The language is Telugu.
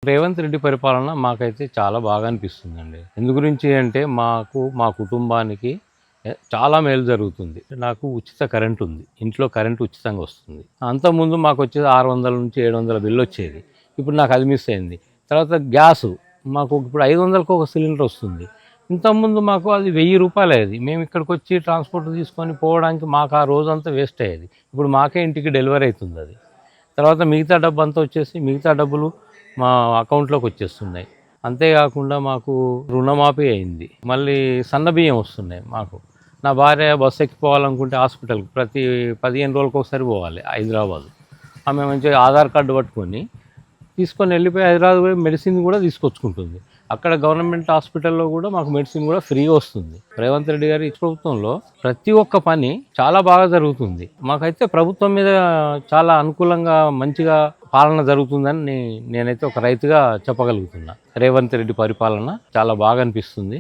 రేవంత్ రెడ్డి పరిపాలన మాకైతే చాలా బాగా అనిపిస్తుందండి. ఎందు గురించి అంటే మా కుటుంబానికి చాలా మేలు జరుగుతుంది. నాకు ఉచిత కరెంట్ ఉంది. ఇంట్లో కరెంట్ ఉచితంగా వస్తుంది. అంతకుముందు మాకొచ్చేది 600 నుంచి 700 బిల్ వచ్చేది. ఇప్పుడు నాకు అది మిస్ అయింది. తర్వాత గ్యాసు మాకు ఇప్పుడు 500కి ఒక సిలిండర్ వస్తుంది. ఇంతకుముందు మాకు అది 1000 రూపాయలయ్యేది. మేము ఇక్కడికొచ్చి ట్రాన్స్‌పోర్ట్ తీసుకొని పోవడానికి మాకు ఆ రోజంతా వేస్ట్ అయ్యేది. ఇప్పుడు మాకే ఇంటికి డెలివరీ అవుతుంది అది. తర్వాత మిగతా డబ్బంతా వచ్చేసి మిగతా డబ్బులు మా అకౌంట్లోకి వచ్చేస్తున్నాయి. అంతేకాకుండా మాకు రుణమాఫీ అయింది. మళ్ళీ సన్నబియ్యం వస్తున్నాయి మాకు. నా భార్య బస్సు ఎక్కిపోవాలనుకుంటే హాస్పిటల్కి ప్రతి 15 రోజులకు ఒకసారి పోవాలి హైదరాబాద్. ఆమె మంచిగా ఆధార్ కార్డు పట్టుకొని తీసుకొని వెళ్ళిపోయి హైదరాబాద్ పోయి మెడిసిన్ కూడా తీసుకొచ్చుకుంటుంది. అక్కడ గవర్నమెంట్ హాస్పిటల్లో కూడా మాకు మెడిసిన్ కూడా ఫ్రీగా వస్తుంది. రేవంత్ రెడ్డి గారి ప్రభుత్వంలో ప్రతి ఒక్క పని చాలా బాగా జరుగుతుంది. మాకైతే ప్రభుత్వం మీద చాలా అనుకూలంగా మంచిగా పాలన జరుగుతుందని నేనైతే ఒక రైతుగా చెప్పగలుగుతున్నా. రేవంత్ రెడ్డి పరిపాలన చాలా బాగా అనిపిస్తుంది.